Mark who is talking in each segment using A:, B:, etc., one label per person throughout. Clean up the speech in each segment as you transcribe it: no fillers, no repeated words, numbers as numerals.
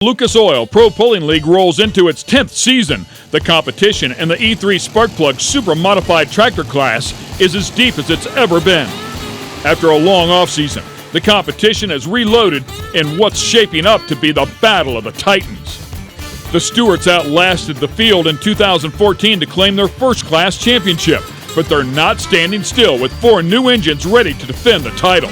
A: Lucas Oil Pro Pulling League rolls into its 10th season. The competition in the E3 Sparkplug Super Modified Tractor class is as deep as it's ever been. After a long offseason, the competition has reloaded in what's shaping up to be the Battle of the Titans. The Stewarts outlasted the field in 2014 to claim their first class championship, but they're not standing still with 4 new engines ready to defend the title.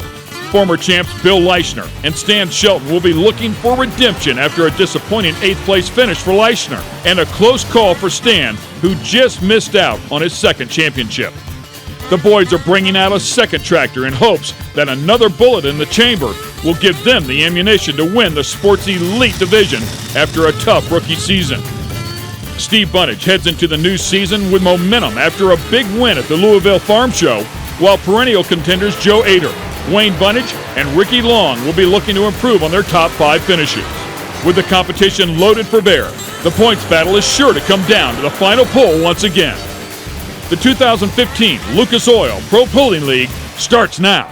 A: Former champs Bill Leischner and Stan Shelton will be looking for redemption after a disappointing 8th place finish for Leischner and a close call for Stan, who just missed out on his second championship. The boys are bringing out a second tractor in hopes that another bullet in the chamber will give them the ammunition to win the Sports Elite division after a tough rookie season. Steve Bunnage heads into the new season with momentum after a big win at the Louisville Farm Show, while perennial contenders Joe Ader, Wayne Bunnage, and Ricky Long will be looking to improve on their top 5 finishes. With the competition loaded for bear, the points battle is sure to come down to the final pull once again. The 2015 Lucas Oil Pro Pulling League starts now.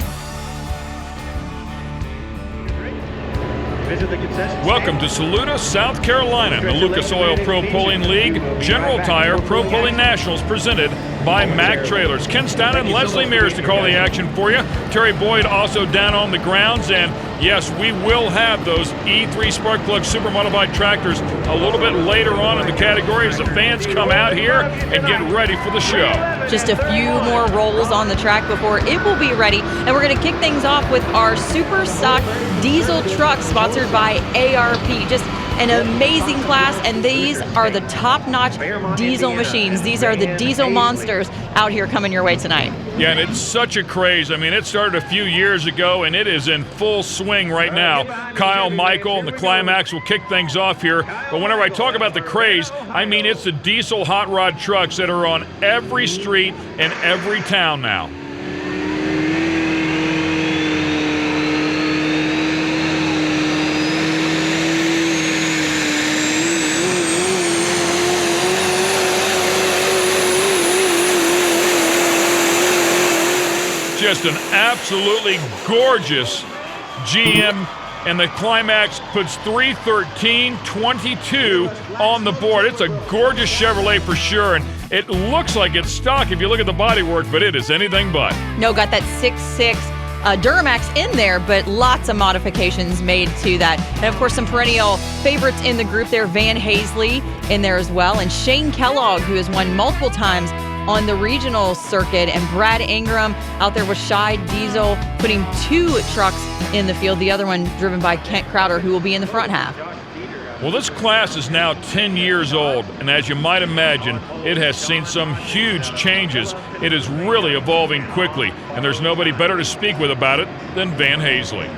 A: Welcome to Saluda, South Carolina, the Lucas Oil Pro Pulling League General Tire Pro Pulling Nationals presented by Mack Trailers. Ken Stout and Leslie Mears to call the action for you. Terry Boyd also down on the grounds, and yes, we will have those E3 Sparkplug Super Modified Tractors a little bit later on in the category as the fans come out here and get ready for the show.
B: Just a few more rolls on the track before it will be ready, and we're going to kick things off with our Super Stock Diesel truck sponsored by ARP. Just an amazing class, and these are the top-notch diesel machines. These are the diesel monsters out here coming your way tonight.
A: Yeah, and it's such a craze. I mean, it started a few years ago, and it is in full swing right now. Kyle, Michael, and the Climax will kick things off here. But whenever I talk about the craze, I mean it's the diesel hot rod trucks that are on every street in every town now. Just an absolutely gorgeous GM, and the Climax puts 3:13.22 on the board. It's a gorgeous Chevrolet for sure, and it looks like it's stock if you look at the bodywork, but it is anything but.
B: No, got that 6.6 Duramax in there, but lots of modifications made to that. And of course, some perennial favorites in the group there, Van Hazley in there as well, and Shane Kellogg, who has won multiple times on the regional circuit, and Brad Ingram out there with Shy Diesel, putting 2 trucks in the field, the other one driven by Kent Crowder, who will be in the front half.
A: Well, this class is now 10 years old, and as you might imagine, it has seen some huge changes. It is really evolving quickly, and there's nobody better to speak with about it than Van Hazley.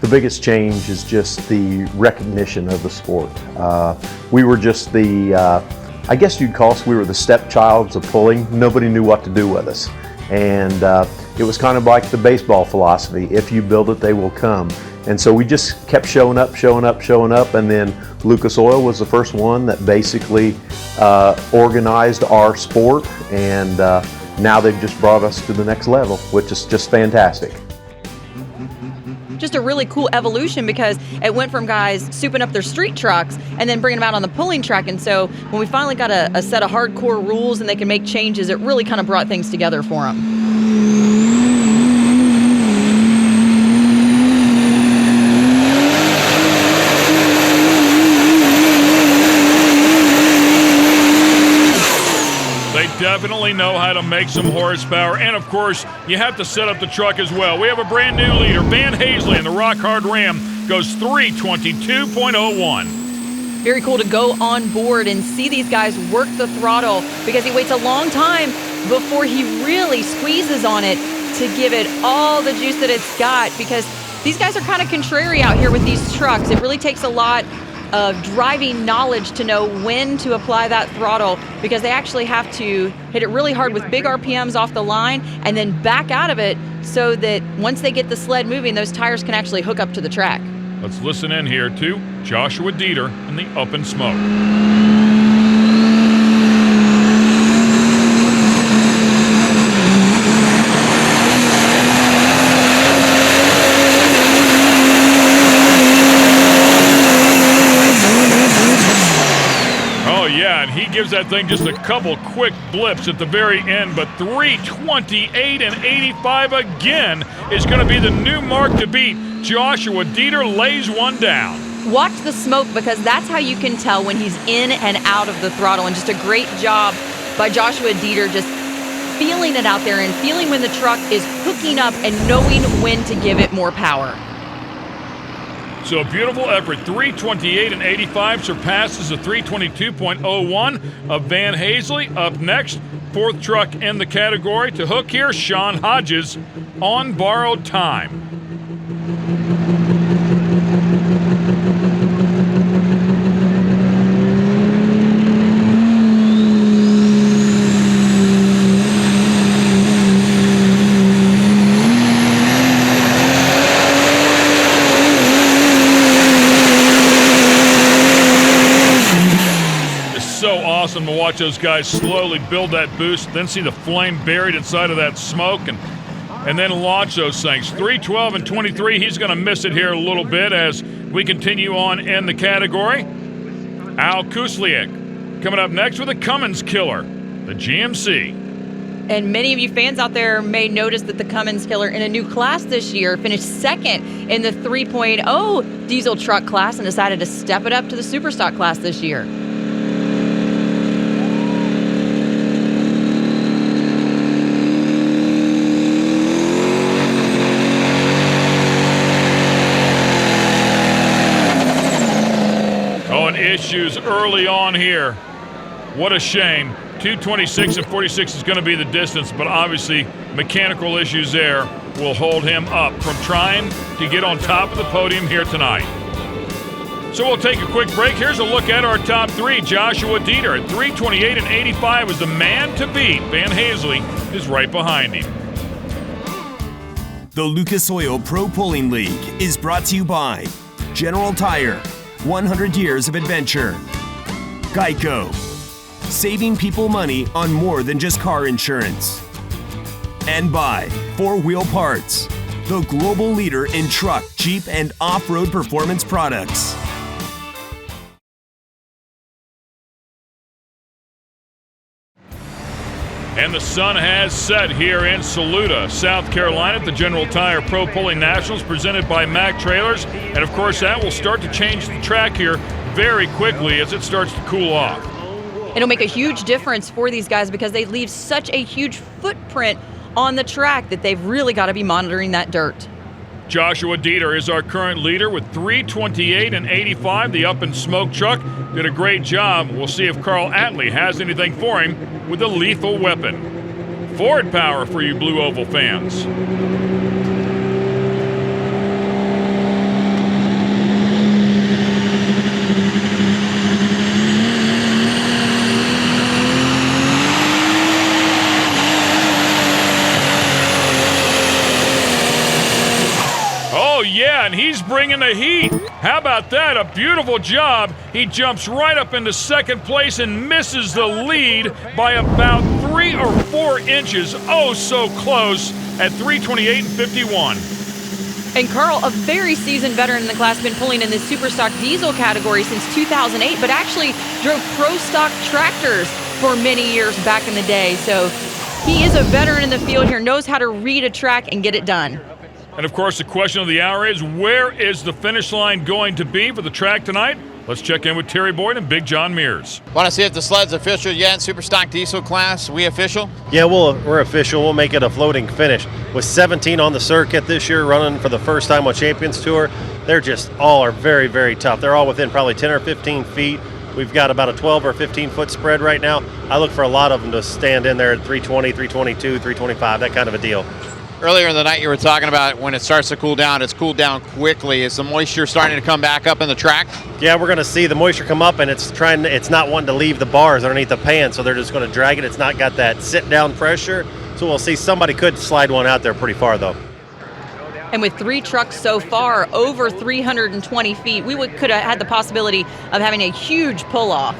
C: The biggest change is just the recognition of the sport. We were just the I guess you'd call us, we were the stepchilds of pulling. Nobody knew what to do with us. And it was kind of like the baseball philosophy, if you build it, they will come. And so we just kept showing up, and then Lucas Oil was the first one that basically organized our sport, and now they've just brought us to the next level, which is just fantastic.
B: Just a really cool evolution, because it went from guys souping up their street trucks and then bringing them out on the pulling track. And so when we finally got a set of hardcore rules and they can make changes, it really kind of brought things together for them.
A: Definitely know how to make some horsepower, and of course you have to set up the truck as well. We have a brand new leader, Van Hazley, and the Rock Hard Ram goes 3:22.01.
B: Very cool to go on board and see these guys work the throttle, because he waits a long time before he really squeezes on it to give it all the juice that it's got, because these guys are kind of contrary out here with these trucks. It really takes a lot of driving knowledge to know when to apply that throttle, because they actually have to hit it really hard with big RPMs off the line and then back out of it, so that once they get the sled moving, those tires can actually hook up to the track.
A: Let's listen in here to Joshua Dieter in the Up in Smoke. and he gives that thing just a couple quick blips at the very end, but 3:28 and 85 again is going to be the new mark to beat. Joshua Dieter lays one down.
B: Watch the smoke, because that's how you can tell when he's in and out of the throttle, and just a great job by Joshua Dieter, just feeling it out there and feeling when the truck is hooking up and knowing when to give it more power.
A: So a beautiful effort. 3:28 and 85 surpasses the 3:22.01 of Van Hazley. Up next, fourth truck in the category to hook here, Sean Hodges on borrowed time. Awesome to watch those guys slowly build that boost, then see the flame buried inside of that smoke, and then launch those things. 3:12 and 23, he's going to miss it here a little bit as we continue on in the category. Al Kusliak coming up next with a Cummins killer, the GMC.
B: And many of you fans out there may notice that the Cummins killer in a new class this year finished second in the 3.0 diesel truck class and decided to step it up to the Superstock class this year.
A: Issues early on here. What a shame. 2:26 and 46 is going to be the distance, but obviously mechanical issues there will hold him up from trying to get on top of the podium here tonight. So we'll take a quick break. Here's a look at our top three. Joshua Dieter at 3:28 and 85 is the man to beat. Van Hazley is right behind him.
D: The Lucas Oil Pro Pulling League is brought to you by General Tire, 100 years of adventure. Geico, saving people money on more than just car insurance. And by 4 Wheel Parts, the global leader in truck, Jeep, and off-road performance products.
A: And the sun has set here in Saluda, South Carolina at the General Tire Pro Pulling Nationals presented by Mack Trailers. And of course that will start to change the track here very quickly as it starts to cool off.
B: It'll make a huge difference for these guys because they leave such a huge footprint on the track that they've really got to be monitoring that dirt.
A: Joshua Dieter is our current leader with 3:28 and 85. The Up and Smoke truck did a great job. We'll see if Carl Atlee has anything for him with a lethal weapon. Ford power for you Blue Oval fans. Oh, yeah, and he's bringing the heat. How about that? A beautiful job. He jumps right up into second place and misses the lead by about 3 or 4 inches. Oh, so close at 3:28 and 51.
B: And Carl, a very seasoned veteran in the class, been pulling in the Superstock diesel category since 2008, but actually drove pro stock tractors for many years back in the day. So he is a veteran in the field here, knows how to read a track and get it done.
A: And of course, the question of the hour is, where is the finish line going to be for the track tonight? Let's check in with Terry Boyd and Big John Mears.
E: Want to see if the sled's official yet in Superstock diesel class? We official?
F: Yeah, we're official. We'll make it a floating finish. With 17 on the circuit this year, running for the first time on Champions Tour, they're just all are very, very tough. They're all within probably 10 or 15 feet. We've got about a 12 or 15 foot spread right now. I look for a lot of them to stand in there at 320, 322, 325, that kind of a deal.
E: Earlier in the night you were talking about when it starts to cool down, it's cooled down quickly. Is the moisture starting to come back up in the track?
F: Yeah, we're going to see the moisture come up, and it's not wanting to leave the bars underneath the pan, so they're just going to drag it. It's not got that sit-down pressure, so we'll see. Somebody could slide one out there pretty far, though.
B: And with 3 trucks so far, over 320 feet, we could have had the possibility of having a huge pull-off.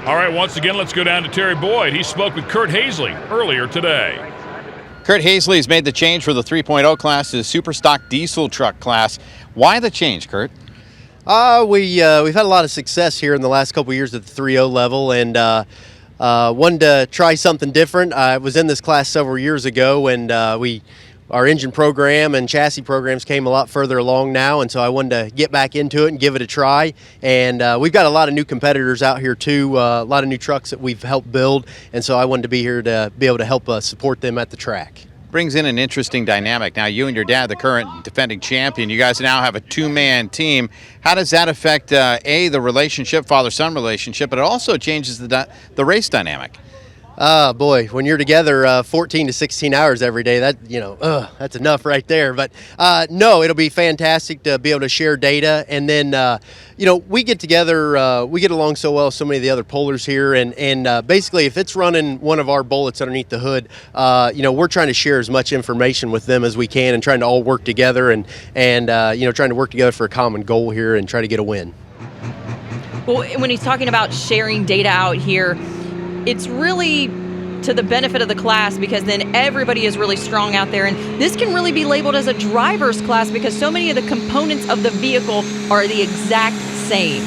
A: All right, once again, let's go down to Terry Boyd. He spoke with Kurt Hazley earlier today.
E: Kurt Hazley has made the change for the 3.0 class to the Superstock diesel truck class. Why the change, Kurt?
G: We've had a lot of success here in the last couple of years at the 3.0 level, and wanted to try something different. I was in this class several years ago, and our engine program and chassis programs came a lot further along now, and so I wanted to get back into it and give it a try. And we've got a lot of new competitors out here too, a lot of new trucks that we've helped build, and so I wanted to be here to be able to help support them at the track.
E: Brings in an interesting dynamic. Now, you and your dad, the current defending champion, you guys now have a two-man team. How does that affect, the relationship, father-son relationship, but it also changes the race dynamic?
G: Boy, when you're together 14 to 16 hours every day, that's enough right there. But no, it'll be fantastic to be able to share data. And then, we get together, we get along so well with so many of the other pullers here. And basically, if it's running one of our bullets underneath the hood, we're trying to share as much information with them as we can and trying to all work together and trying to work together for a common goal here and try to get a win.
B: Well, when he's talking about sharing data out here, it's really to the benefit of the class because then everybody is really strong out there. And this can really be labeled as a driver's class because so many of the components of the vehicle are the exact same.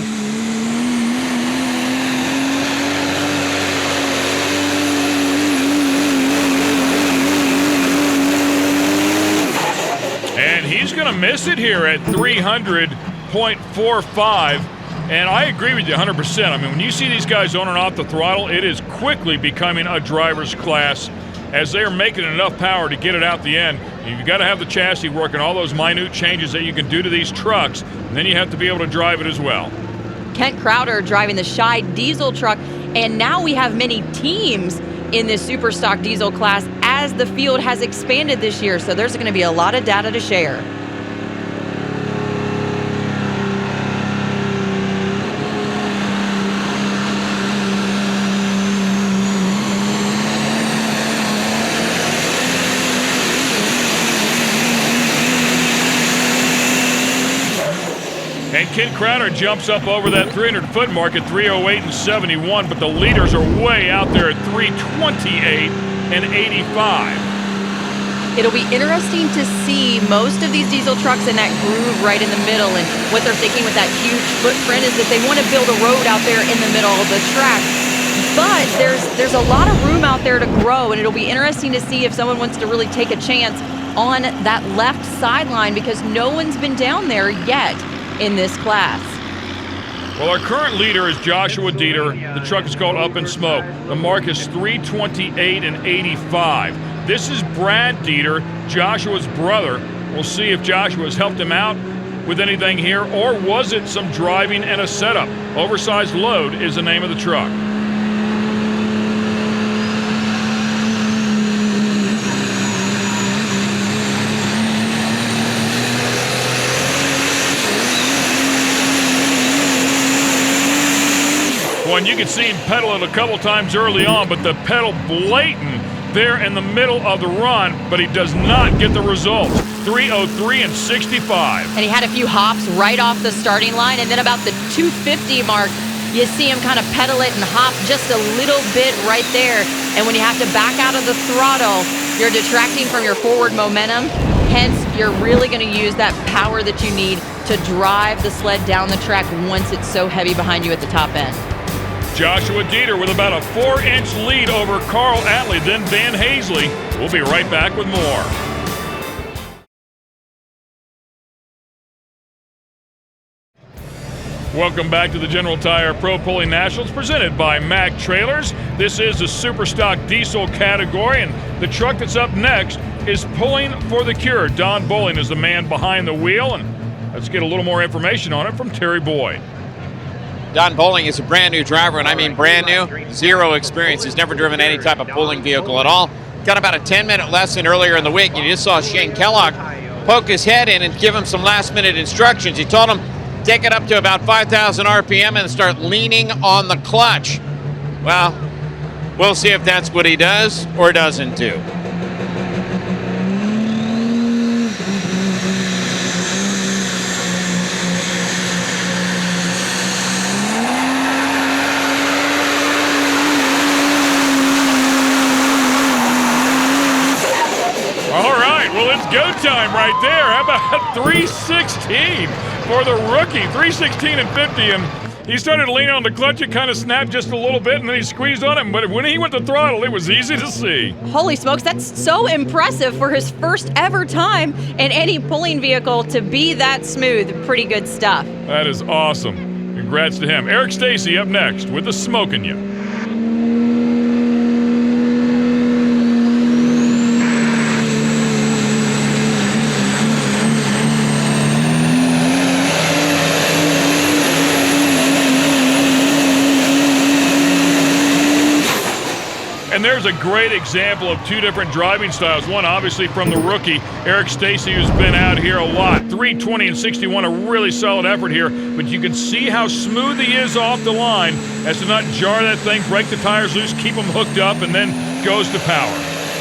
A: And he's going to miss it here at 300.45. And I agree with you 100%. I mean, when you see these guys on and off the throttle, it is quickly becoming a driver's class as they're making enough power to get it out the end. You've got to have the chassis working, all those minute changes that you can do to these trucks, and then you have to be able to drive it as well.
B: Kent Crowder driving the Scheid diesel truck, and now we have many teams in this super stock diesel class as the field has expanded this year, so there's going to be a lot of data to share.
A: And Kent Crowder jumps up over that 300-foot mark at 3:08 and 71, but the leaders are way out there at 3:28 and 85.
B: It'll be interesting to see most of these diesel trucks in that groove right in the middle, and what they're thinking with that huge footprint is that they want to build a road out there in the middle of the track. But there's a lot of room out there to grow, and it'll be interesting to see if someone wants to really take a chance on that left sideline because no one's been down there yet in this class.
A: Well, our current leader is Joshua Dieter. The truck is called Up in Smoke. The mark is 3:28 and 85. This is Brad Dieter, Joshua's brother. We'll see if Joshua's helped him out with anything here, or was it some driving and a setup? Oversized Load is the name of the truck. Well, and you can see him pedal it a couple times early on, but the pedal blatant there in the middle of the run, but he does not get the results. 3:03 and 65.
B: And he had a few hops right off the starting line, and then about the 250 mark, you see him kind of pedal it and hop just a little bit right there. And when you have to back out of the throttle, you're detracting from your forward momentum. Hence, you're really going to use that power that you need to drive the sled down the track once it's so heavy behind you at the top end.
A: Joshua Dieter with about a 4-inch lead over Carl Atlee, then Van Hazley. We'll be right back with more. Welcome back to the General Tire Pro Pulling Nationals presented by Mack Trailers. This is the Super Stock Diesel category, and the truck that's up next is Pulling for the Cure. Don Bowling is the man behind the wheel, and let's get a little more information on it from Terry Boyd.
E: Don Bowling is a brand new driver, and I mean brand new, zero experience. He's never driven any type of pulling vehicle at all. Got about a 10-minute lesson earlier in the week, and you just saw Shane Kellogg poke his head in and give him some last-minute instructions. He told him, take it up to about 5,000 RPM and start leaning on the clutch. Well, we'll see if that's what he does or doesn't do.
A: All right, well, it's go time right there. How about 3:16? for the rookie. 3:16 and 50, and he started leaning on the clutch. It kind of snapped just a little bit, and then he squeezed on it. But when he went to throttle, it was easy to see.
B: Holy smokes, that's so impressive for his first ever time in any pulling vehicle to be that smooth. Pretty good stuff.
A: That is awesome. Congrats to him. Eric Stacy up next with the Smokin' Ya. And there's a great example of two different driving styles. One, obviously, from the rookie, Eric Stacy, who's been out here a lot. 3:20 and 61, a really solid effort here. But you can see how smooth he is off the line as to not jar that thing, break the tires loose, keep them hooked up, and then goes to power.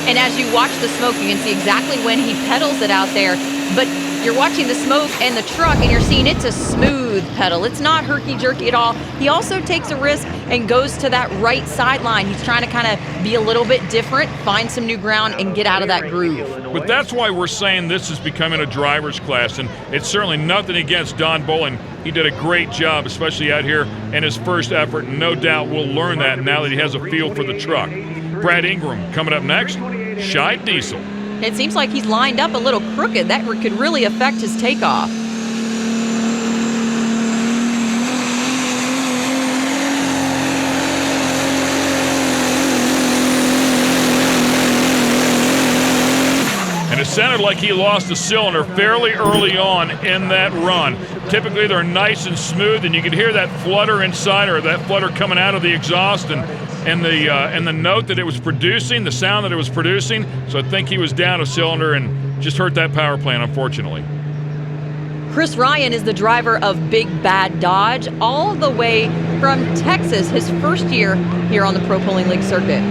B: And as you watch the smoke, you can see exactly when he pedals it out there. But you're watching the smoke and the truck, and you're seeing it's a smooth pedal. It's not herky-jerky at all. He also takes a risk and goes to that right sideline. He's trying to kind of be a little bit different, find some new ground, and get out of that groove.
A: But that's why we're saying this is becoming a driver's class, and it's certainly nothing against Don Bowling. He did a great job, especially out here in his first effort, and no doubt we'll learn that now that he has a feel for the truck. Brad Ingram coming up next, Shy Diesel.
B: It seems like he's lined up a little crooked. That could really affect his takeoff.
A: And it sounded like he lost a cylinder fairly early on in that run. Typically they're nice and smooth, and you can hear that flutter inside, or that flutter coming out of the exhaust, and the note that it was producing, the sound that it was producing. So I think he was down a cylinder and just hurt that power plant, unfortunately.
B: Chris Ryan is the driver of Big Bad Dodge, all the way from Texas, his first year here on the Pro Pulling League circuit.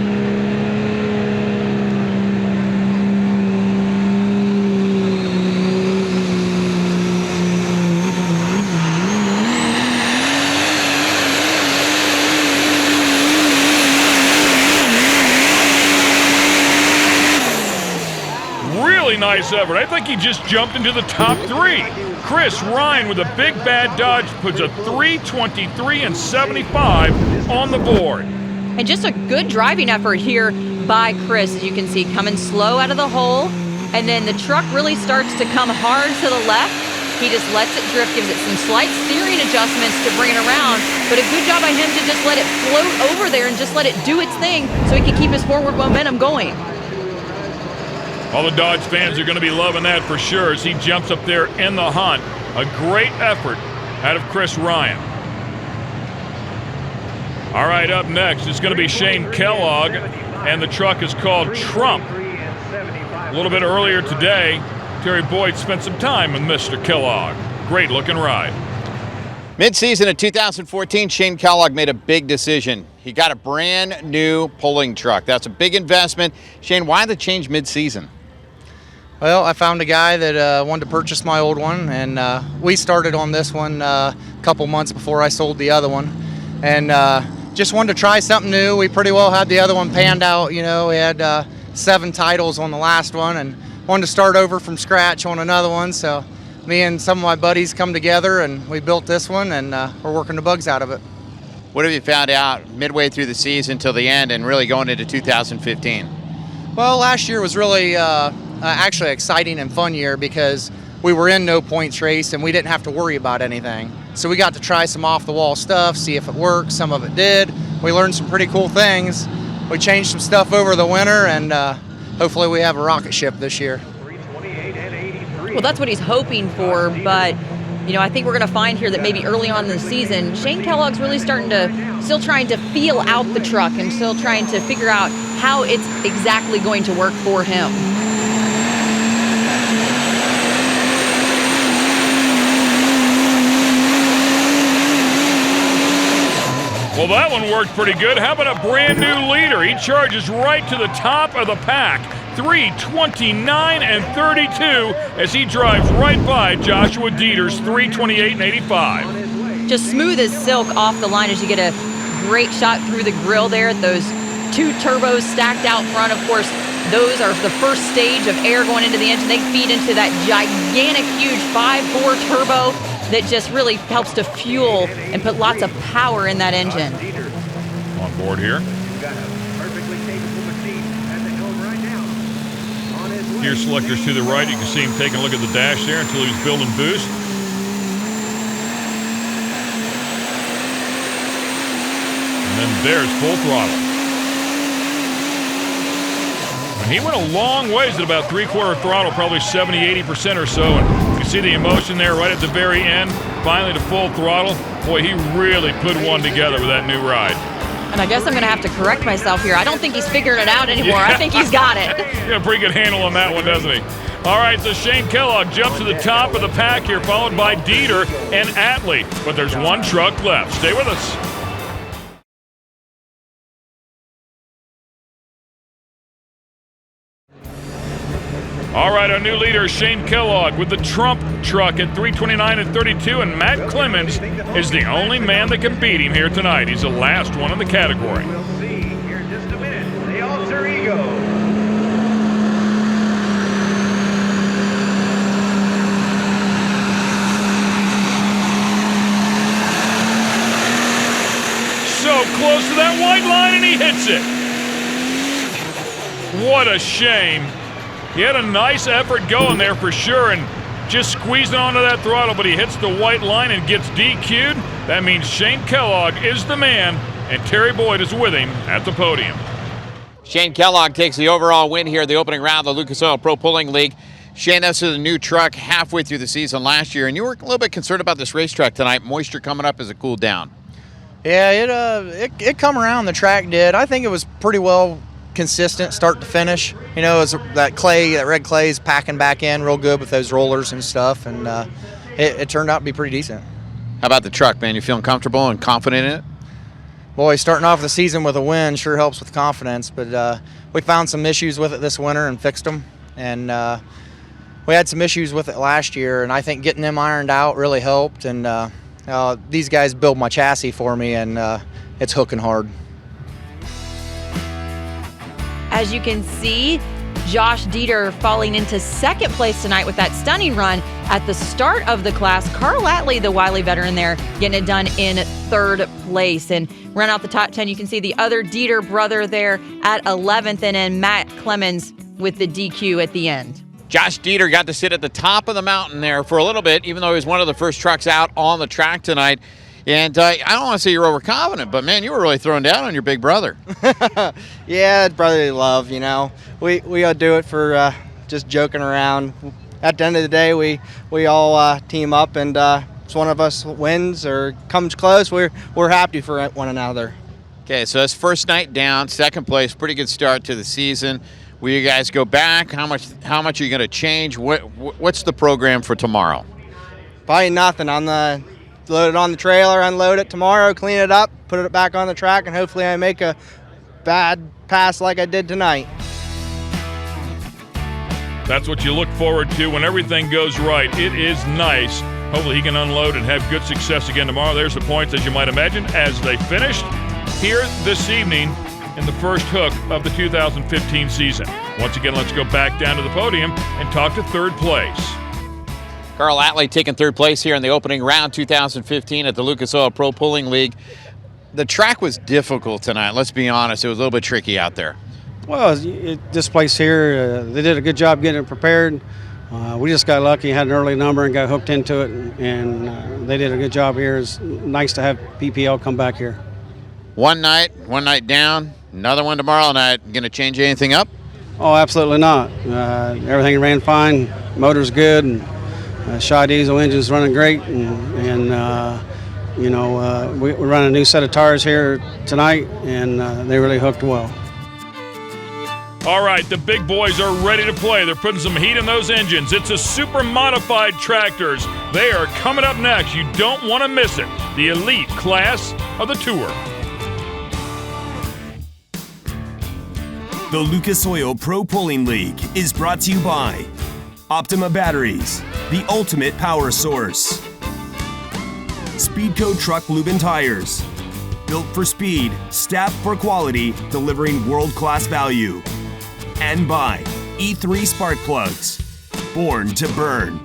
A: Nice effort. I think he just jumped into the top three. Chris Ryan with a Big Bad Dodge puts a 3:23 and 75 on the board.
B: And just a good driving effort here by Chris, as you can see, coming slow out of the hole, and then the truck really starts to come hard to the left. He just lets it drift, gives it some slight steering adjustments to bring it around, but a good job by him to just let it float over there and just let it do its thing so he can keep his forward momentum going.
A: All the Dodge fans are going to be loving that for sure as he jumps up there in the hunt. A great effort out of Chris Ryan. All right, up next it's going to be Shane Kellogg, and the truck is called Trump. A little bit earlier today, Terry Boyd spent some time with Mr. Kellogg. Great looking ride.
E: Mid-season of 2014, Shane Kellogg made a big decision. He got a brand new pulling truck. That's a big investment. Shane, why the change mid-season?
H: Well, I found a guy that wanted to purchase my old one, and we started on this one a couple months before I sold the other one, and just wanted to try something new. We pretty well had the other one panned out. You know, we had 7 titles on the last one, and wanted to start over from scratch on another one. So me and some of my buddies come together, and we built this one, and we're working the bugs out of it.
E: What have you found out midway through the season till the end and really going into 2015?
H: Well, last year was really actually exciting and fun year because we were in no points race and we didn't have to worry about anything. So we got to try some off-the-wall stuff, see if it worked. Some of it did. We learned some pretty cool things. We changed some stuff over the winter, and hopefully we have a rocket ship this year.
B: Well, that's what he's hoping for, but you know, I think we're going to find here that maybe early on in the season, Shane Kellogg's really still trying to feel out the truck and still trying to figure out how it's exactly going to work for him.
A: Well, that one worked pretty good. How about a brand new leader? He charges right to the top of the pack. 3:29 and 32 as he drives right by Joshua Dieter's 3:28 and 85.
B: Just smooth as silk off the line as you get a great shot through the grill there. Those 2 turbos stacked out front, of course, those are the first stage of air going into the engine. They feed into that gigantic, huge 5.4 turbo. that just really helps to fuel and put lots of power in that engine.
A: On board here. Gear selectors to the right. You can see him taking a look at the dash there until he's building boost. And then there's full throttle. And he went a long ways at about 3/4 throttle, probably 70-80% or so. And you see the emotion there right at the very end. Finally to full throttle. Boy, he really put one together with that new ride.
B: And I guess I'm going to have to correct myself here. I don't think he's figuring it out anymore.
A: Yeah.
B: I think he's got it.
A: He got a pretty good handle on that one, doesn't he? All right, so Shane Kellogg jumps to the top of the pack here, followed by Dieter and Atlee. But there's one truck left. Stay with us. All right, our new leader, Shane Kellogg, with the Trump truck at 3:29 and 32, and Matt Clemens is the only man that can beat him here tonight. He's the last one in the category.
I: We'll see here in just a minute. The Alter Ego.
A: So close to that white line, and he hits it. What a shame. He had a nice effort going there for sure and just squeezing onto that throttle, but he hits the white line and gets DQ'd. That means Shane Kellogg is the man, and Terry Boyd is with him at the podium.
E: Shane Kellogg takes the overall win here, the opening round of the Lucas Oil Pro Pulling League. Shane, this is a new truck halfway through the season last year, and you were a little bit concerned about this racetrack tonight. Moisture coming up as it cooled down.
H: Yeah, it come around. The track did. I think it was pretty well consistent start to finish. You know, it's that red clay is packing back in real good with those rollers and stuff, and it turned out to be pretty decent.
E: How about the truck, man? You feeling comfortable and confident in it?
H: Boy, starting off the season with a win sure helps with confidence, but we found some issues with it this winter and fixed them, and we had some issues with it last year, and I think getting them ironed out really helped, and these guys build my chassis for me, and it's hooking hard.
B: As you can see, Josh Dieter falling into second place tonight with that stunning run at the start of the class. Carl Atlee, the wily veteran there, getting it done in third place. And run out the top 10, you can see the other Dieter brother there at 11th, and then Matt Clemens with the DQ at the end.
E: Josh Dieter got to sit at the top of the mountain there for a little bit, even though he was one of the first trucks out on the track tonight. And I don't want to say you're overconfident, but, man, you were really throwing down on your big brother.
J: Yeah, brotherly love, you know. We all do it for just joking around. At the end of the day, we all team up, and if one of us wins or comes close, we're happy for one another.
E: Okay, so that's first night down, second place, pretty good start to the season. Will you guys go back? How much are you going to change? What's the program for tomorrow?
J: Probably nothing. Load it on the trailer, unload it tomorrow, clean it up, put it back on the track, and hopefully I make a bad pass like I did tonight.
A: That's what you look forward to when everything goes right. It is nice. Hopefully he can unload and have good success again tomorrow. There's the points, as you might imagine, as they finished here this evening in the first hook of the 2015 season. Once again, let's go back down to the podium and talk to third place.
E: Carl Atlee taking third place here in the opening round 2015 at the Lucas Oil Pro Pulling League. The track was difficult tonight. Let's be honest. It was a little bit tricky out there.
K: Well, this place here, they did a good job getting it prepared. We just got lucky, had an early number and got hooked into it, and they did a good job here. It's nice to have PPL come back here.
E: One night down, another one tomorrow night. Going to change anything up?
K: Oh, absolutely not. Everything ran fine. Motor's good, and Shaw diesel engine's running great, and we're running a new set of tires here tonight, and they really hooked well.
A: All right, the big boys are ready to play. They're putting some heat in those engines. It's a super modified tractors. They are coming up next. You don't want to miss it. The elite class of the Tour.
D: The Lucas Oil Pro Pulling League is brought to you by Optima Batteries, the ultimate power source. Speedco Truck Lube and Tires, built for speed, staffed for quality, delivering world-class value. And by E3 Spark Plugs, born to burn.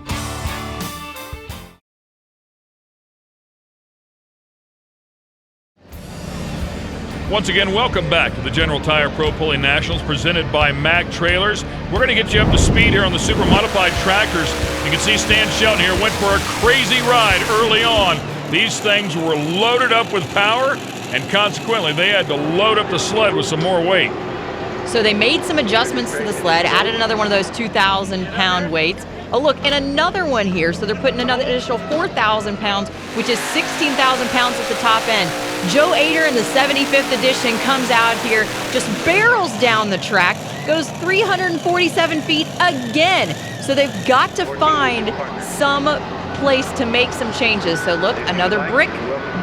A: Once again, welcome back to the General Tire Pro Pulling Nationals presented by Mack Trailers. We're going to get you up to speed here on the super modified tractors. You can see Stan Shelton here went for a crazy ride early on. These things were loaded up with power, and consequently they had to load up the sled with some more weight.
B: So they made some adjustments to the sled, added another one of those 2,000-pound weights. Oh, look, and another one here. So they're putting another additional 4,000 pounds, which is 16,000 pounds at the top end. Joe Ader in the 75th edition comes out here, just barrels down the track, goes 347 feet again. So they've got to find some place to make some changes. So look, another brick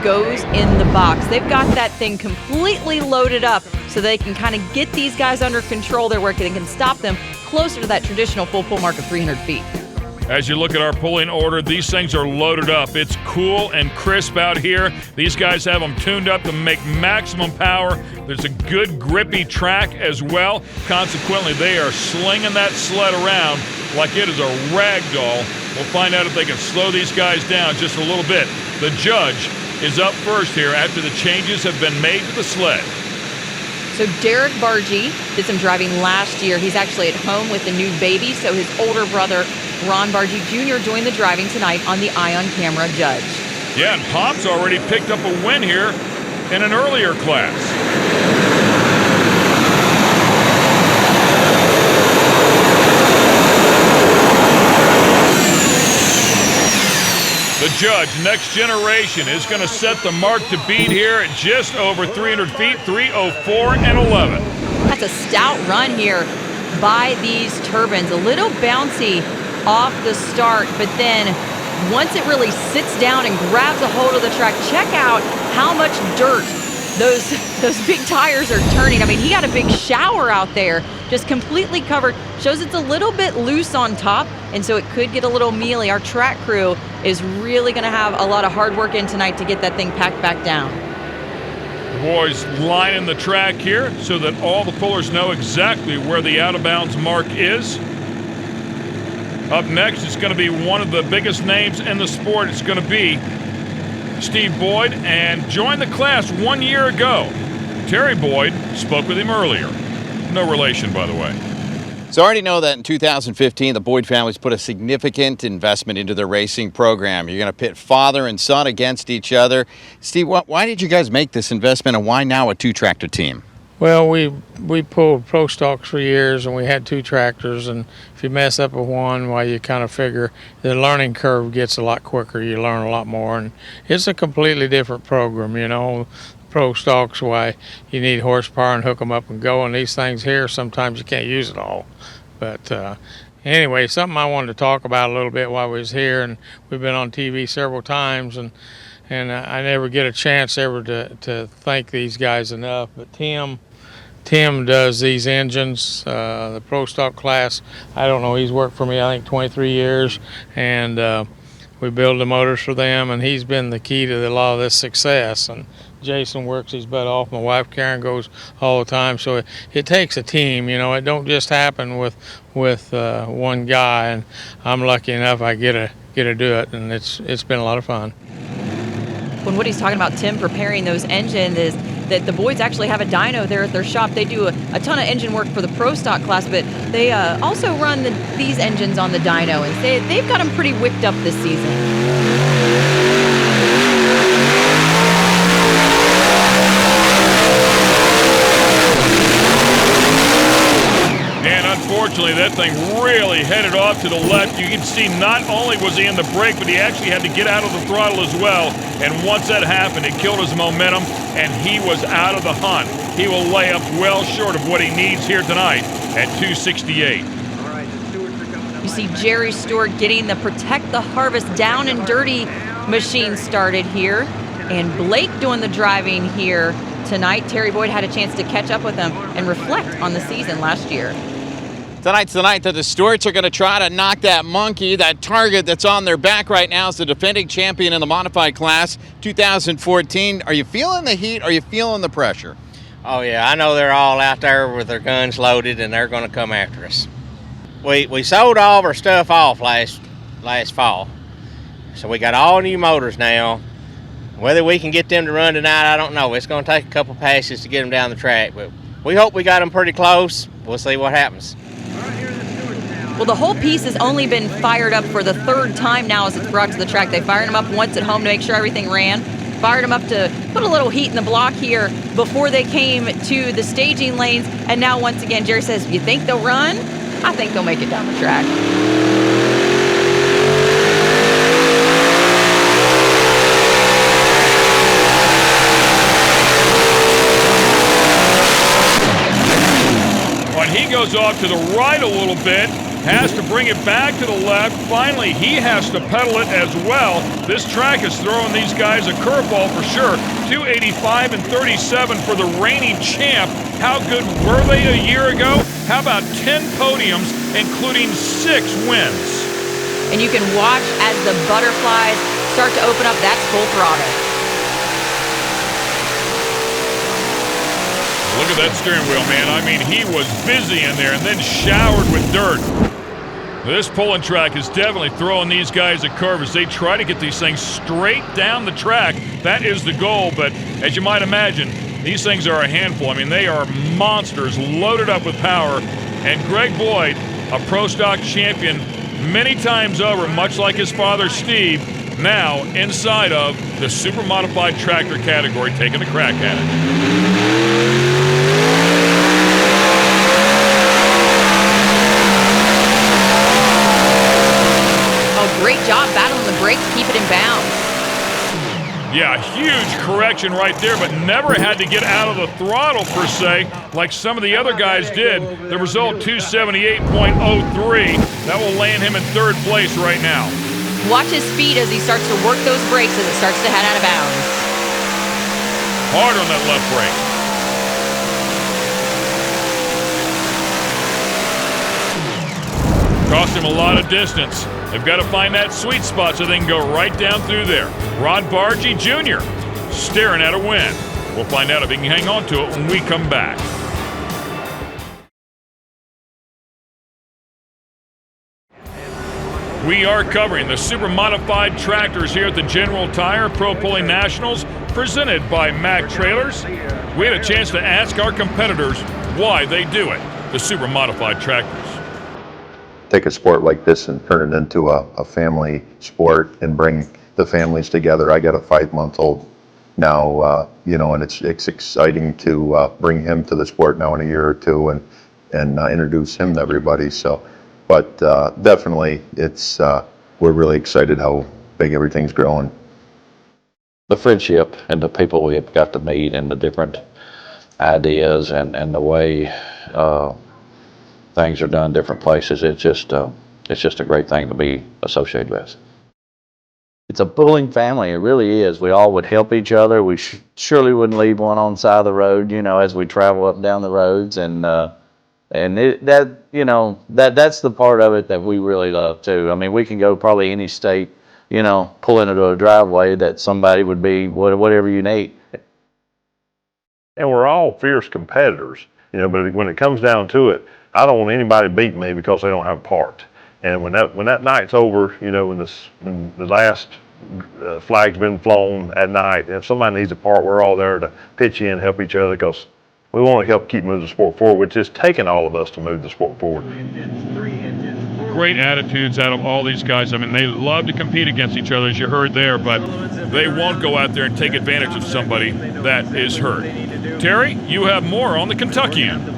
B: goes in the box. They've got that thing completely loaded up so they can kind of get these guys under control. They're working and can stop them closer to that traditional full pull mark of 300 feet.
A: As you look at our pulling order, these things are loaded up. It's cool and crisp out here. These guys have them tuned up to make maximum power. There's a good grippy track as well. Consequently, they are slinging that sled around like it is a rag doll. We'll find out if they can slow these guys down just a little bit. The judge is up first here after the changes have been made to the sled.
B: So Derek Bargee did some driving last year. He's actually at home with a new baby, so his older brother, Ron Bargee Jr., joined the driving tonight on the Eye on Camera judge.
A: Yeah, and Pop's already picked up a win here in an earlier class. The judge, Next Generation, is going to set the mark to beat here at just over 300 feet, 304.11.
B: That's a stout run here by these turbines. A little bouncy off the start, but then once it really sits down and grabs a hold of the track, check out how much dirt those big tires are turning. I mean, he got a big shower out there, just completely covered. Shows it's a little bit loose on top, and so it could get a little mealy. Our track crew is really going to have a lot of hard work in tonight to get that thing packed back down.
A: The boys lining the track here so that all the pullers know exactly where the out-of-bounds mark is. Up next, it's going to be one of the biggest names in the sport. It's going to be Steve Boyd, and joined the class 1 year ago. Terry Boyd spoke with him earlier. No relation, by the way.
E: So I already know that in 2015, the Boyd family's put a significant investment into their racing program. You're going to pit father and son against each other. Steve, why did you guys make this investment, and why now a two-tractor team?
L: Well, we pulled pro stocks for years, and we had two tractors, and if you mess up with one, well, you kind of figure the learning curve gets a lot quicker. You learn a lot more, and it's a completely different program, you know. Pro stocks, why you need horsepower and hook them up and go, and these things here, sometimes you can't use it all. But anyway, something I wanted to talk about a little bit while we was here, and we've been on TV several times, and I never get a chance ever to thank these guys enough, but Tim does these engines, the Pro Stock class. I don't know, he's worked for me, I think, 23 years, and we build the motors for them, and he's been the key to a lot of this success. And Jason works his butt off. My wife Karen goes all the time. So it takes a team, you know. It don't just happen with one guy, and I'm lucky enough I get to do it, and it's been a lot of fun.
B: When what he's talking about, Tim preparing those engines, is that the Boyds actually have a dyno there at their shop. They do a ton of engine work for the Pro Stock class, but they also run these engines on the dyno, and they've got them pretty wicked up this season.
A: Unfortunately, that thing really headed off to the left. You can see not only was he in the brake, but he actually had to get out of the throttle as well. And once that happened, it killed his momentum, and he was out of the hunt. He will lay up well short of what he needs here tonight at 268.
B: You see Jerry Stewart getting the Protect the Harvest Down and Dirty machine started here, and Blake doing the driving here tonight. Terry Boyd had a chance to catch up with him and reflect on the season last year.
E: Tonight's the night that the Stewarts are going to try to knock that monkey. That target that's on their back right now is the defending champion in the modified class, 2014. Are you feeling the heat? Are you feeling the pressure?
M: Oh, yeah. I know they're all out there with their guns loaded, and they're going to come after us. We sold all of our stuff off last fall. So we got all new motors now. Whether we can get them to run tonight, I don't know. It's going to take a couple passes to get them down the track, but we hope we got them pretty close. We'll see what happens.
B: Well, the whole piece has only been fired up for the third time now as it's brought to the track. They fired them up once at home to make sure everything ran. Fired them up to put a little heat in the block here before they came to the staging lanes. And now, once again, Jerry says, you think they'll run? I think they'll make it down the track.
A: When he goes off to the right a little bit, has to bring it back to the left. Finally, he has to pedal it as well. This track is throwing these guys a curveball for sure. 285 and 37 for the reigning champ. How good were they a year ago? How about 10 podiums, including 6 wins?
B: And you can watch as the butterflies start to open up. That's full throttle.
A: Look at that steering wheel, man. I mean, he was busy in there and then showered with dirt. This pulling track is definitely throwing these guys a curve as they try to get these things straight down the track. That is the goal, but as you might imagine, these things are a handful. I mean, they are monsters loaded up with power. And Greg Boyd, a Pro Stock champion many times over, much like his father Steve, now inside of the Super Modified Tractor category, taking a crack at it.
B: Great job battling the brakes, keep it in bounds.
A: Yeah, huge correction right there, but never had to get out of the throttle per se, like some of the other guys did. The result, 278.03. That will land him in third place right now.
B: Watch his speed as he starts to work those brakes as it starts to head out of bounds.
A: Hard on that left brake. Cost him a lot of distance. They've got to find that sweet spot so they can go right down through there. Rod Bargee Jr. staring at a win. We'll find out if he can hang on to it when we come back. We are covering the Super Modified Tractors here at the General Tire Pro Pulling Nationals, presented by Mack Trailers. We had a chance to ask our competitors why they do it, the Super Modified Tractors.
C: Take a sport like this and turn it into a family sport and bring the families together. I got a 5-month-old now, and it's exciting to bring him to the sport now in a year or two and introduce him to everybody. So, but definitely, it's we're really excited how big everything's growing.
N: The friendship and the people we have got to meet and the different ideas and the way things are done different places. It's just a great thing to be associated with.
O: It's a pulling family. It really is. We all would help each other. We surely wouldn't leave one on the side of the road, as we travel up and down the roads. And that's the part of it that we really love too. I mean, we can go probably any state, pulling into a driveway that somebody would be whatever you need.
P: And we're all fierce competitors, but when it comes down to it, I don't want anybody to beat me because they don't have a part. And when that night's over, when the last flag's been flown at night, if somebody needs a part, we're all there to pitch in and help each other because we want to help keep moving the sport forward, which is taking all of us to move the sport forward.
A: Great attitudes out of all these guys. I mean, they love to compete against each other, as you heard there, but they won't go out there and take advantage of somebody that is hurt. Terry, you have more on the Kentuckian.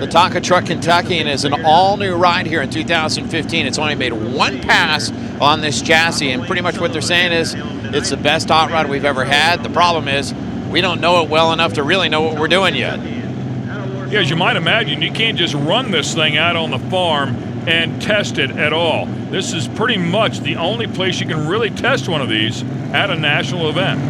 E: The Tonka Truck Kentuckian is an all-new ride here in 2015. It's only made one pass on this chassis, and pretty much what they're saying is it's the best hot rod we've ever had. The problem is we don't know it well enough to really know what we're doing yet.
A: Yeah, as you might imagine, you can't just run this thing out on the farm and test it at all. This is pretty much the only place you can really test one of these at a national event.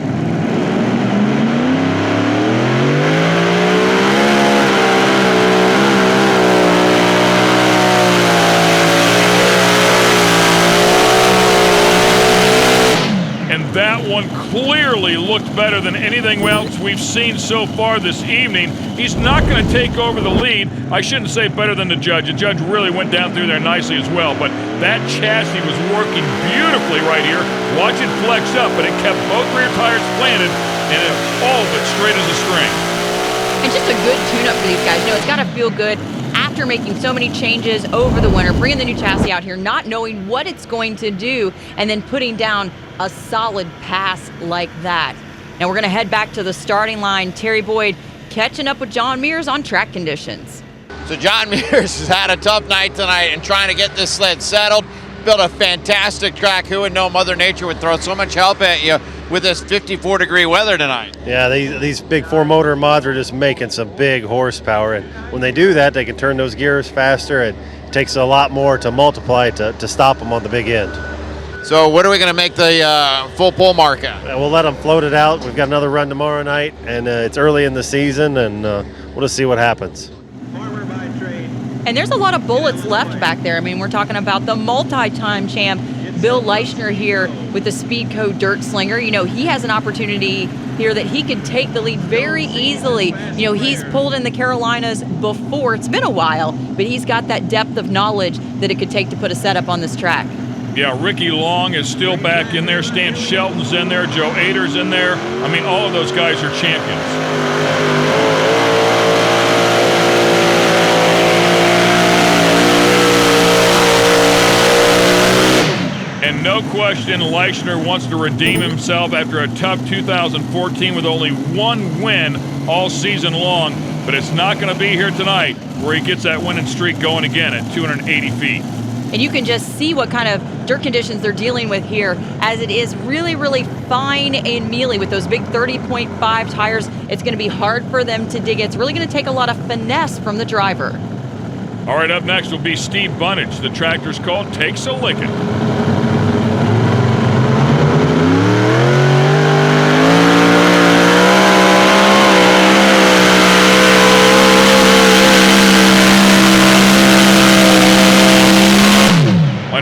A: That one clearly really looked better than anything else we've seen so far this evening. He's not going to take over the lead. I shouldn't say better than the judge. The judge really went down through there nicely as well, but that chassis was working beautifully right here. Watch it flex up, but it kept both rear tires planted, and all of it straight as a string.
B: And just a good tune-up for these guys. You know, it's got to feel good after making so many changes over the winter, bringing the new chassis out here, not knowing what it's going to do, and then putting down a solid pass like that. Now we're going to head back to the starting line. Terry Boyd catching up with John Mears on track conditions.
E: So John Mears has had a tough night tonight and trying to get this sled settled. Built a fantastic track. Who would know Mother Nature would throw so much help at you with this 54-degree weather tonight?
F: Yeah, these big 4-motor mods are just making some big horsepower, and when they do that, they can turn those gears faster, and it takes a lot more to multiply to stop them on the big end.
E: So what are we going to make the full pull mark at?
F: We'll let them float it out. We've got another run tomorrow night, and it's early in the season, and we'll just see what happens.
B: And there's a lot of bullets left back there. I mean, we're talking about the multi-time champ, Bill Leischner, here with the Speedco Dirt Slinger. You know, he has an opportunity here that he could take the lead very easily. You know, he's pulled in the Carolinas before. It's been a while, but he's got that depth of knowledge that it could take to put a setup on this track.
A: Yeah, Ricky Long is still back in there. Stan Shelton's in there. Joe Ader's in there. I mean, all of those guys are champions. And no question, Leischner wants to redeem himself after a tough 2014 with only one win all season long. But it's not going to be here tonight where he gets that winning streak going again at 280 feet.
B: And you can just see what kind of dirt conditions they're dealing with here, as it is really, really fine and mealy with those big 30.5 tires. It's going to be hard for them to dig. It's really going to take a lot of finesse from the driver.
A: All right, up next will be Steve Bunnage. The tractor's called Takes a Lickin'.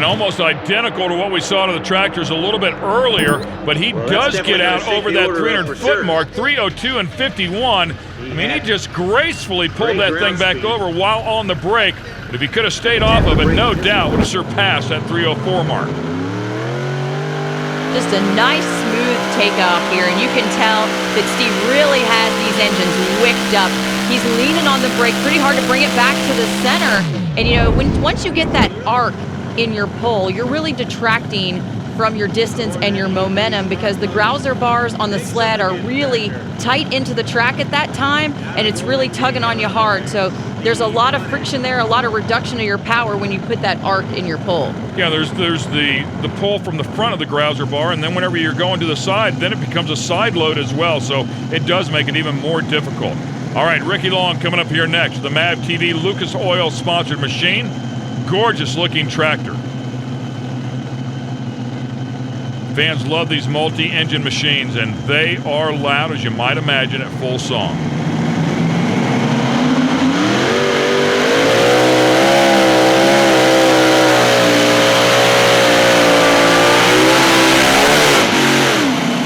A: Almost identical to what we saw to the tractors a little bit earlier, but he does get out over that 300-foot mark, 3:02 and 51. I mean, he just gracefully pulled that thing back over while on the brake. But if he could have stayed off of it, no doubt would have surpassed that 3:04 mark.
B: Just a nice, smooth takeoff here, and you can tell that Steve really has these engines wicked up. He's leaning on the brake pretty hard to bring it back to the center. And, you know, once you get that arc in your pull, you're really detracting from your distance and your momentum, because the Grouser bars on the sled are really tight into the track at that time, and it's really tugging on you hard. So there's a lot of friction there, a lot of reduction of your power when you put that arc in your pull.
A: Yeah, there's the pull from the front of the Grouser bar, and then whenever you're going to the side, then it becomes a side load as well, so it does make it even more difficult. All right, Ricky Long coming up here next. The MAV TV Lucas Oil sponsored machine. Gorgeous looking tractor. Fans love these multi-engine machines, and they are loud, as you might imagine, at full song.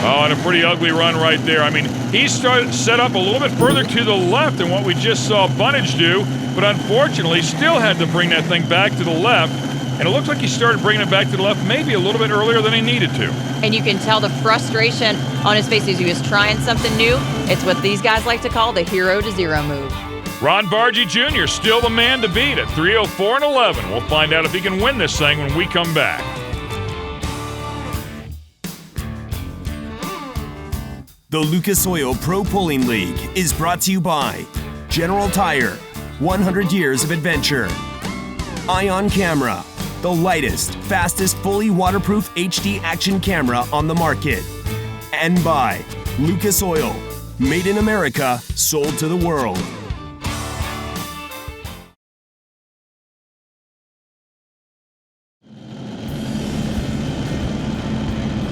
A: Oh, and a pretty ugly run right there. I mean, he set up a little bit further to the left than what we just saw Bunnage do, but unfortunately still had to bring that thing back to the left. And it looks like he started bringing it back to the left maybe a little bit earlier than he needed to.
B: And you can tell the frustration on his face as he was trying something new. It's what these guys like to call the hero to zero move.
A: Ron Bargy Jr. still the man to beat at 3:04 and 11. We'll find out if he can win this thing when we come back.
D: The Lucas Oil Pro Pulling League is brought to you by General Tire, 100 years of adventure. Ion Camera, the lightest, fastest, fully waterproof HD action camera on the market. And by Lucas Oil, made in America, sold to the world.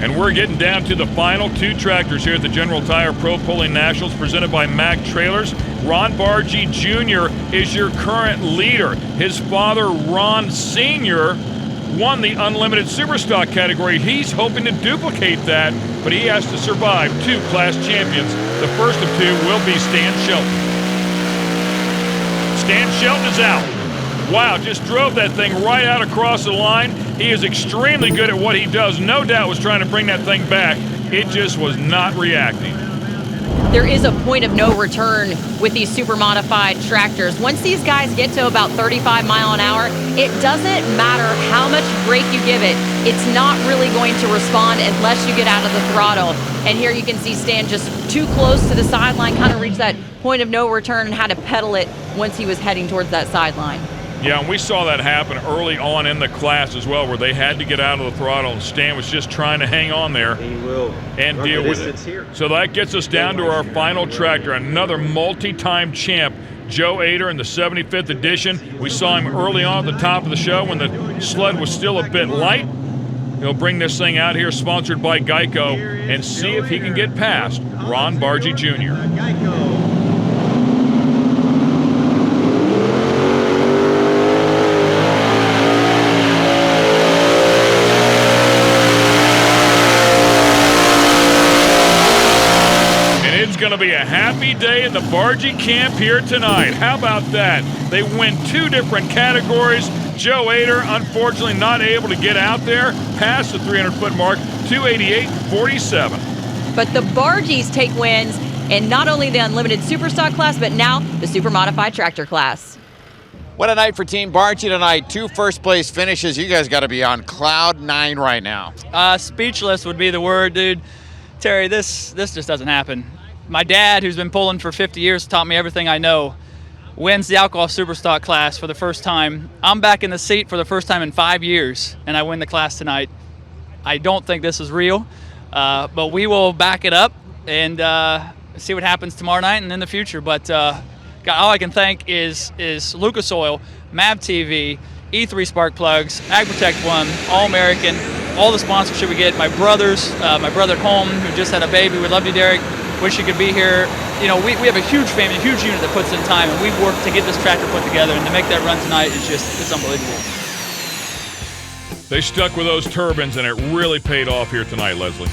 A: And we're getting down to the final two tractors here at the General Tire Pro Pulling Nationals presented by Mack Trailers. Ron Bargy Jr. is your current leader. His father, Ron Sr., won the Unlimited Superstock category. He's hoping to duplicate that, but he has to survive 2 class champions. The first of 2 will be Stan Shelton. Stan Shelton is out. Wow, just drove that thing right out across the line. He is extremely good at what he does. No doubt was trying to bring that thing back. It just was not reacting.
B: There is a point of no return with these super modified tractors. Once these guys get to about 35 mile an hour, it doesn't matter how much brake you give it. It's not really going to respond unless you get out of the throttle. And here you can see Stan just too close to the sideline, kind of reached that point of no return and had to pedal it once he was heading towards that sideline.
A: Yeah, and we saw that happen early on in the class as well, where they had to get out of the throttle, and Stan was just trying to hang on there and deal with it. So that gets us down to our final tractor, another multi-time champ, Joe Ader in the 75th edition. We saw him early on at the top of the show when the sled was still a bit light. He'll bring this thing out here, sponsored by Geico, and see if he can get past Ron Bargy Jr. Going to be a happy day in the Bargy camp here tonight. How about that? They win 2 different categories. Joe Ader, unfortunately, not able to get out there past the 300-foot mark, 288.47.
B: But the Bargies take wins in not only the Unlimited Superstock class, but now the Super Modified Tractor class.
E: What a night for Team Bargy tonight. 2 first-place finishes. You guys got to be on cloud 9 right now.
Q: Speechless would be the word, dude. Terry, this just doesn't happen. My dad, who's been pulling for 50 years, taught me everything I know, wins the Alcohol Superstock class for the first time. I'm back in the seat for the first time in 5 years, and I win the class tonight. I don't think this is real, but we will back it up and see what happens tomorrow night and in the future. But all I can thank is Lucas Oil, MAV TV, E3 Spark Plugs, AgProtect One, All American, all the sponsorship we get. My brothers, my brother at home who just had a baby. We love you, Derek. Wish you could be here. You know, we have a huge family, a huge unit that puts in time, and we work to get this tractor put together, and to make that run tonight is it's unbelievable.
A: They stuck with those turbines, and it really paid off here tonight, Leslie.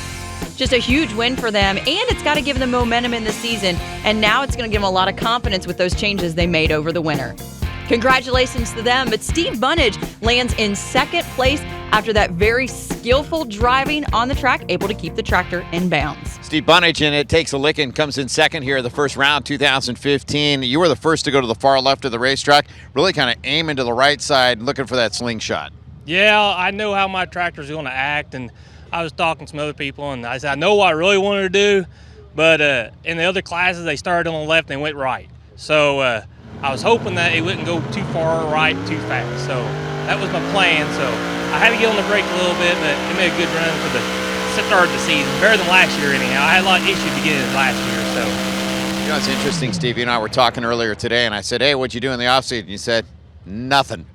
B: Just a huge win for them, and it's got to give them momentum in the season, and now it's going to give them a lot of confidence with those changes they made over the winter. Congratulations to them, but Steve Bunnage lands in 2nd place after that very skillful driving on the track, able to keep the tractor in bounds.
E: Steve Bunnage, and it takes a licking, comes in 2nd here in the first round, 2015. You were the first to go to the far left of the racetrack, really kind of aiming to the right side, looking for that slingshot.
R: Yeah, I know how my tractor's going to act, and I was talking to some other people, and I said, I know what I really wanted to do, but in the other classes, they started on the left and went right. So I was hoping that it wouldn't go too far right too fast. So that was my plan. So I had to get on the brake a little bit, but it made a good run for the start of the season. Better than last year anyhow. I had a lot of issues beginning of last year. So
E: you know, it's interesting, Steve. You and I were talking earlier today, and I said, hey, what'd you do in the offseason? And you said, nothing.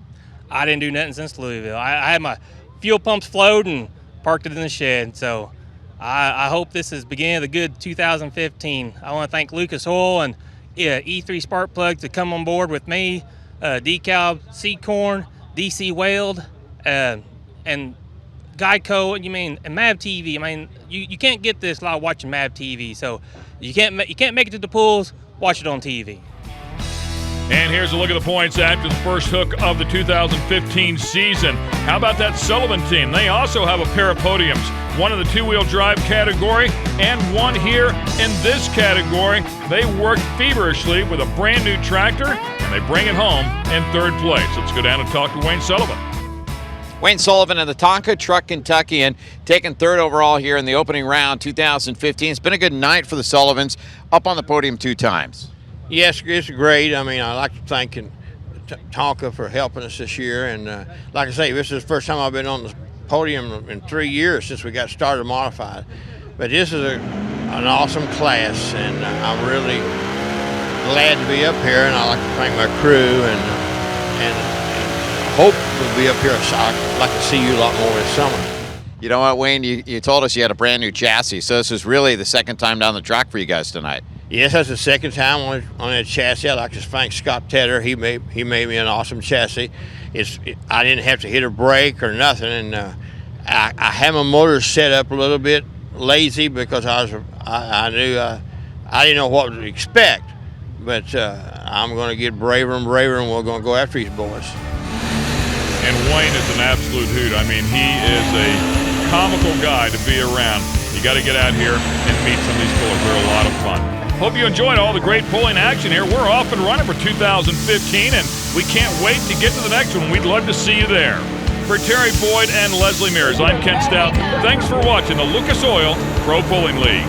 R: I didn't do nothing since Louisville. I had my fuel pumps flowed and parked it in the shed. So I hope this is the beginning of the good 2015. I want to thank Lucas Oil and E3 Spark Plugs to come on board with me, DeKalb Seed Corn, DC Weld, and Geico. And MAV TV. I mean, you can't get this while watching MAV TV. So you can't make it to the pools. Watch it on TV.
A: And here's a look at the points after the first hook of the 2015 season. How about that Sullivan team? They also have a pair of podiums, one in the 2-wheel drive category and one here in this category. They work feverishly with a brand new tractor, and they bring it home in 3rd place. Let's go down and talk to Wayne Sullivan.
E: Wayne Sullivan in the Tonka Truck Kentucky, and taking 3rd overall here in the opening round 2015. It's been a good night for the Sullivans, up on the podium 2 times.
S: Yes, it's great. I mean, I'd like to thank Tonka for helping us this year. And like I say, this is the first time I've been on the podium in 3 years since we got started modified. But this is an awesome class, and I'm really glad to be up here. And I'd like to thank my crew, and hope we'll be up here. So I'd like to see you a lot more this summer.
E: You know what, Wayne? You told us you had a brand new chassis, so this is really the 2nd time down the track for you guys tonight.
S: Yes, that's the second time on that chassis. I'd like to thank Scott Tedder. He made me an awesome chassis. I didn't have to hit a brake or nothing, and I had my motor set up a little bit lazy because I knew I didn't know what to expect. But I'm going to get braver and braver, and we're going to go after these boys.
A: And Wayne is an absolute hoot. I mean, he is a comical guy to be around. You got to get out here and meet some of these pullers. They're a lot of fun. Hope you enjoyed all the great pulling action here. We're off and running for 2015, and we can't wait to get to the next one. We'd love to see you there. For Terry Boyd and Leslie Mears, I'm Ken Stout. Thanks for watching the Lucas Oil Pro Pulling League.